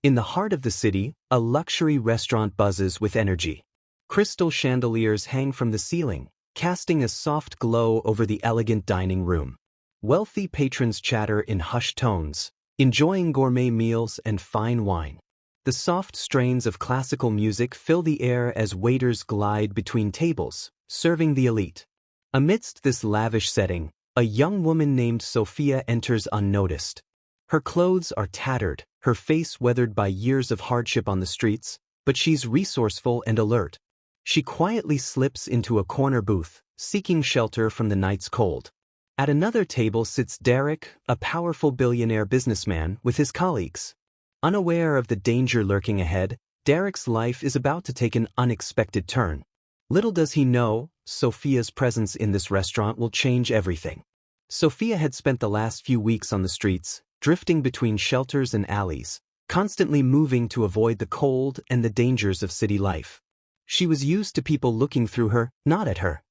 In the heart of the city, a luxury restaurant buzzes with energy. Crystal chandeliers hang from the ceiling, casting a soft glow over the elegant dining room. Wealthy patrons chatter in hushed tones, enjoying gourmet meals and fine wine. The soft strains of classical music fill the air as waiters glide between tables, serving the elite. Amidst this lavish setting, a young woman named Sophia enters unnoticed. Her clothes are tattered, her face weathered by years of hardship on the streets, but she's resourceful and alert. She quietly slips into a corner booth, seeking shelter from the night's cold. At another table sits Derek, a powerful billionaire businessman, with his colleagues. Unaware of the danger lurking ahead, Derek's life is about to take an unexpected turn. Little does he know, Sophia's presence in this restaurant will change everything. Sophia had spent the last few weeks on the streets, drifting between shelters and alleys, constantly moving to avoid the cold and the dangers of city life. She was used to people looking through her, not at her.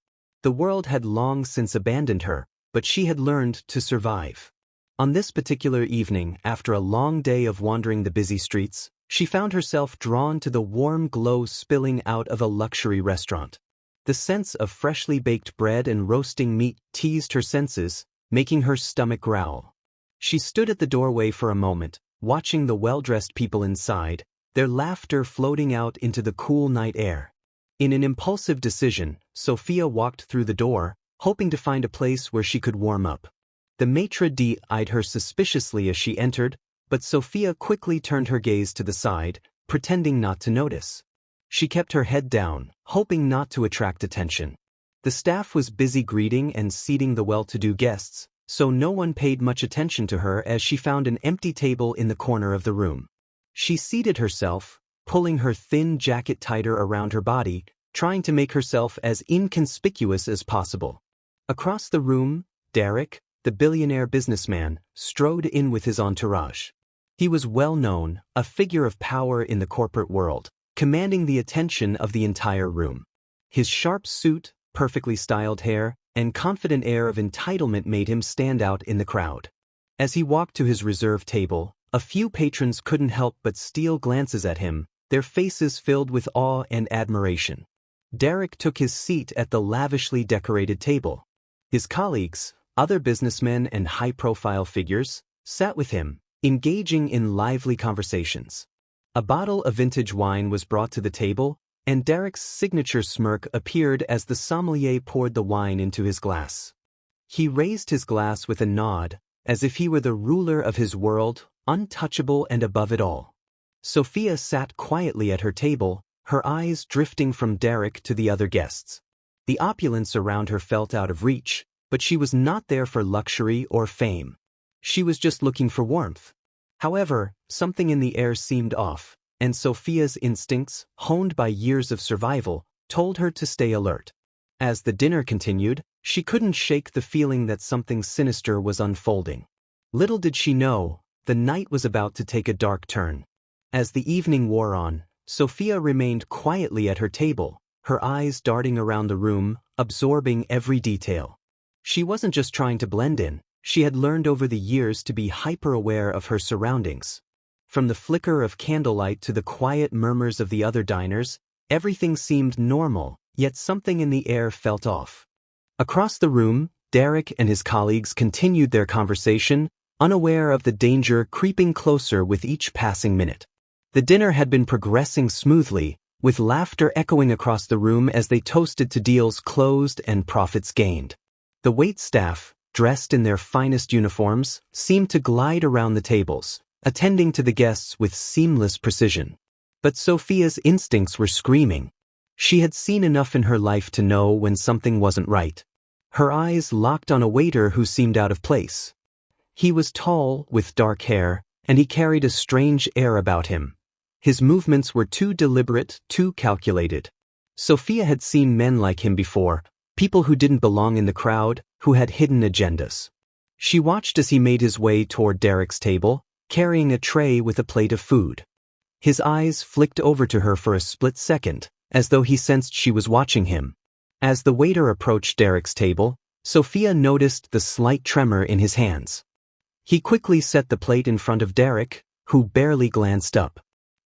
The world had long since abandoned her, but she had learned to survive. On this particular evening, after a long day of wandering the busy streets, she found herself drawn to the warm glow spilling out of a luxury restaurant. The sense of freshly baked bread and roasting meat teased her senses, making her stomach growl. She stood at the doorway for a moment, watching the well-dressed people inside, their laughter floating out into the cool night air. In an impulsive decision, Sophia walked through the door, hoping to find a place where she could warm up. The maitre d' eyed her suspiciously as she entered, but Sophia quickly turned her gaze to the side, pretending not to notice. She kept her head down, hoping not to attract attention. The staff was busy greeting and seating the well-to-do guests, so no one paid much attention to her as she found an empty table in the corner of the room. She seated herself, pulling her thin jacket tighter around her body, trying to make herself as inconspicuous as possible. Across the room, Derek, the billionaire businessman, strode in with his entourage. He was well known, a figure of power in the corporate world, commanding the attention of the entire room. His sharp suit, perfectly styled hair, and confident air of entitlement made him stand out in the crowd. As he walked to his reserved table, a few patrons couldn't help but steal glances at him, their faces filled with awe and admiration. Derek took his seat at the lavishly decorated table. His colleagues, other businessmen and high-profile figures, sat with him, engaging in lively conversations. A bottle of vintage wine was brought to the table, and Derek's signature smirk appeared as the sommelier poured the wine into his glass. He raised his glass with a nod, as if he were the ruler of his world, untouchable and above it all. Sophia sat quietly at her table, her eyes drifting from Derek to the other guests. The opulence around her felt out of reach, but she was not there for luxury or fame. She was just looking for warmth. However, something in the air seemed off, and Sophia's instincts, honed by years of survival, told her to stay alert. As the dinner continued, she couldn't shake the feeling that something sinister was unfolding. Little did she know, the night was about to take a dark turn. As the evening wore on, Sophia remained quietly at her table, her eyes darting around the room, absorbing every detail. She wasn't just trying to blend in, she had learned over the years to be hyper-aware of her surroundings. From the flicker of candlelight to the quiet murmurs of the other diners, everything seemed normal, yet something in the air felt off. Across the room, Derek and his colleagues continued their conversation, unaware of the danger creeping closer with each passing minute. The dinner had been progressing smoothly, with laughter echoing across the room as they toasted to deals closed and profits gained. The waitstaff, dressed in their finest uniforms, seemed to glide around the tables, attending to the guests with seamless precision. But Sophia's instincts were screaming. She had seen enough in her life to know when something wasn't right. Her eyes locked on a waiter who seemed out of place. He was tall, with dark hair, and he carried a strange air about him. His movements were too deliberate, too calculated. Sophia had seen men like him before, people who didn't belong in the crowd, who had hidden agendas. She watched as he made his way toward Derek's table, carrying a tray with a plate of food. His eyes flicked over to her for a split second, as though he sensed she was watching him. As the waiter approached Derek's table, Sophia noticed the slight tremor in his hands. He quickly set the plate in front of Derek, who barely glanced up.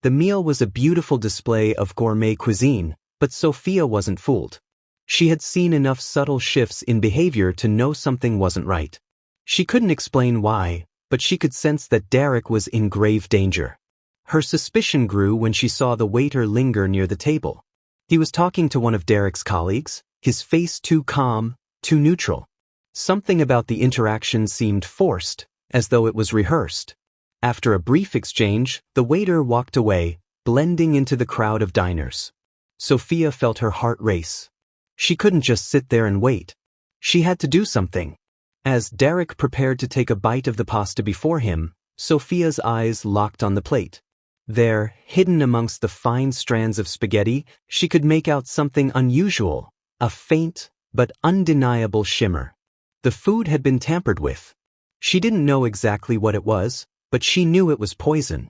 The meal was a beautiful display of gourmet cuisine, but Sophia wasn't fooled. She had seen enough subtle shifts in behavior to know something wasn't right. She couldn't explain why, but she could sense that Derek was in grave danger. Her suspicion grew when she saw the waiter linger near the table. He was talking to one of Derek's colleagues, his face too calm, too neutral. Something about the interaction seemed forced, as though it was rehearsed. After a brief exchange, the waiter walked away, blending into the crowd of diners. Sophia felt her heart race. She couldn't just sit there and wait. She had to do something. As Derek prepared to take a bite of the pasta before him, Sophia's eyes locked on the plate. There, hidden amongst the fine strands of spaghetti, she could make out something unusual, a faint but undeniable shimmer. The food had been tampered with. She didn't know exactly what it was, but she knew it was poison.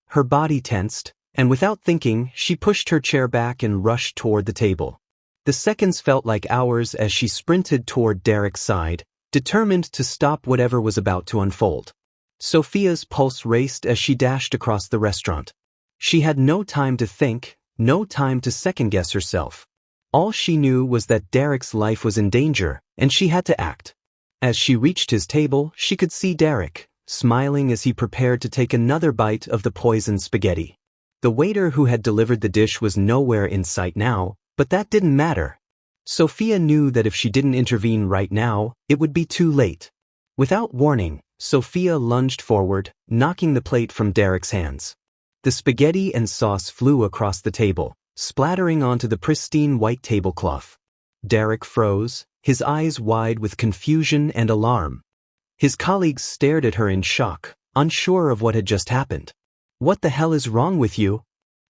Her body tensed, and without thinking, she pushed her chair back and rushed toward the table. The seconds felt like hours as she sprinted toward Derek's side, determined to stop whatever was about to unfold. Sophia's pulse raced as she dashed across the restaurant. She had no time to think, no time to second-guess herself. All she knew was that Derek's life was in danger, and she had to act. As she reached his table, she could see Derek, smiling as he prepared to take another bite of the poisoned spaghetti. The waiter who had delivered the dish was nowhere in sight now, but that didn't matter. Sophia knew that if she didn't intervene right now, it would be too late. Without warning, Sophia lunged forward, knocking the plate from Derek's hands. The spaghetti and sauce flew across the table, splattering onto the pristine white tablecloth. Derek froze, his eyes wide with confusion and alarm. His colleagues stared at her in shock, unsure of what had just happened. "What the hell is wrong with you?"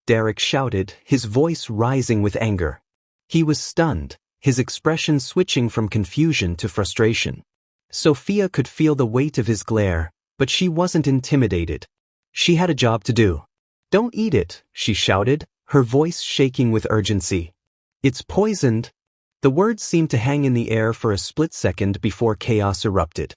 Derek shouted, his voice rising with anger. He was stunned, his expression switching from confusion to frustration. Sophia could feel the weight of his glare, but she wasn't intimidated. She had a job to do. "Don't eat it," she shouted, her voice shaking with urgency. "It's poisoned." The words seemed to hang in the air for a split second before chaos erupted.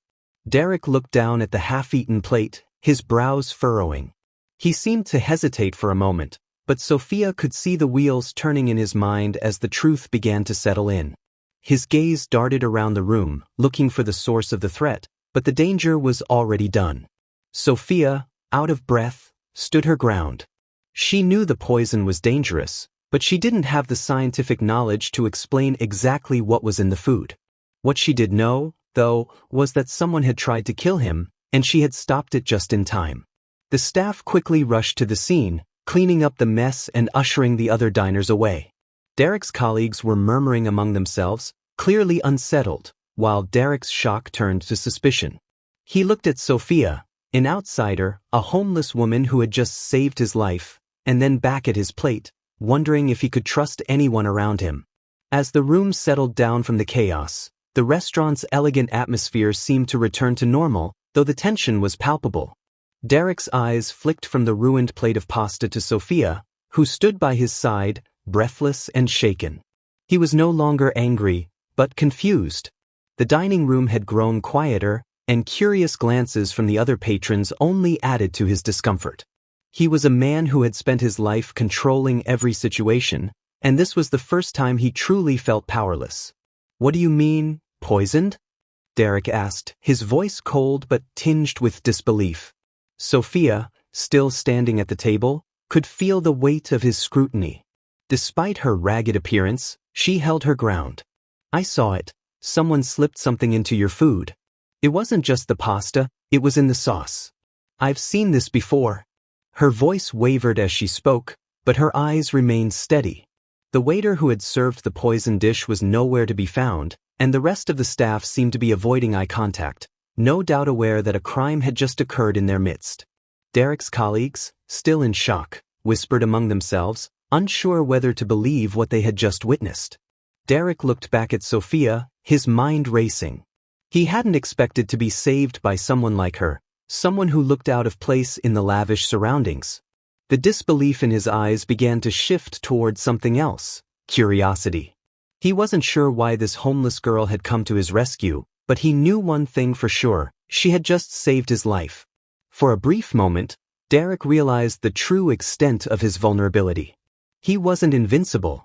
Derek looked down at the half-eaten plate, his brows furrowing. He seemed to hesitate for a moment, but Sophia could see the wheels turning in his mind as the truth began to settle in. His gaze darted around the room, looking for the source of the threat, but the danger was already done. Sophia, out of breath, stood her ground. She knew the poison was dangerous, but she didn't have the scientific knowledge to explain exactly what was in the food. What she did know, though, was that someone had tried to kill him, and she had stopped it just in time. The staff quickly rushed to the scene, cleaning up the mess and ushering the other diners away. Derek's colleagues were murmuring among themselves, clearly unsettled, while Derek's shock turned to suspicion. He looked at Sophia, an outsider, a homeless woman who had just saved his life, and then back at his plate, wondering if he could trust anyone around him. As the room settled down from the chaos, the restaurant's elegant atmosphere seemed to return to normal, though the tension was palpable. Derek's eyes flicked from the ruined plate of pasta to Sophia, who stood by his side, breathless and shaken. He was no longer angry, but confused. The dining room had grown quieter, and curious glances from the other patrons only added to his discomfort. He was a man who had spent his life controlling every situation, and this was the first time he truly felt powerless. "What do you mean, poisoned?" Derek asked, his voice cold but tinged with disbelief. Sophia, still standing at the table, could feel the weight of his scrutiny. Despite her ragged appearance, she held her ground. "I saw it. Someone slipped something into your food. It wasn't just the pasta, it was in the sauce. I've seen this before." Her voice wavered as she spoke, but her eyes remained steady. The waiter who had served the poisoned dish was nowhere to be found, and the rest of the staff seemed to be avoiding eye contact, no doubt aware that a crime had just occurred in their midst. Derek's colleagues, still in shock, whispered among themselves, unsure whether to believe what they had just witnessed. Derek looked back at Sophia, his mind racing. He hadn't expected to be saved by someone like her, someone who looked out of place in the lavish surroundings. The disbelief in his eyes began to shift toward something else, curiosity. He wasn't sure why this homeless girl had come to his rescue, but he knew one thing for sure: she had just saved his life. For a brief moment, Derek realized the true extent of his vulnerability. He wasn't invincible.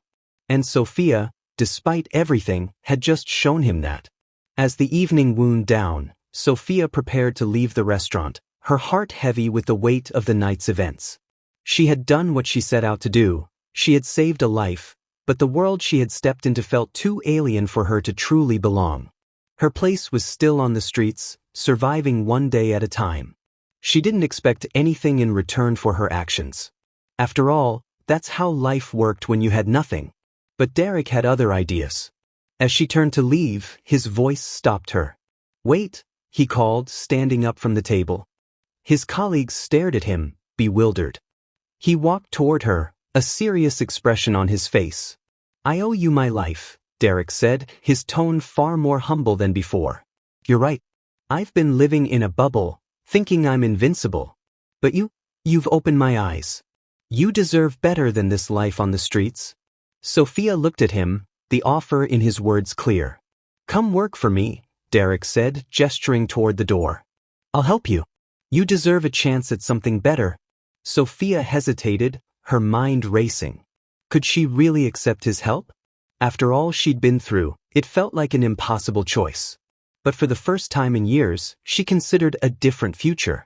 And Sophia, despite everything, had just shown him that. As the evening wound down, Sophia prepared to leave the restaurant, her heart heavy with the weight of the night's events. She had done what she set out to do. She had saved a life, but the world she had stepped into felt too alien for her to truly belong. Her place was still on the streets, surviving one day at a time. She didn't expect anything in return for her actions. After all, that's how life worked when you had nothing. But Derek had other ideas. As she turned to leave, his voice stopped her. "Wait," he called, standing up from the table. His colleagues stared at him, bewildered. He walked toward her, a serious expression on his face. "I owe you my life," Derek said, his tone far more humble than before. "You're right. I've been living in a bubble, thinking I'm invincible. But you've opened my eyes. You deserve better than this life on the streets." Sophia looked at him, the offer in his words clear. "Come work for me," Derek said, gesturing toward the door. "I'll help you. You deserve a chance at something better." Sophia hesitated, her mind racing. Could she really accept his help? After all she'd been through, it felt like an impossible choice. But for the first time in years, she considered a different future.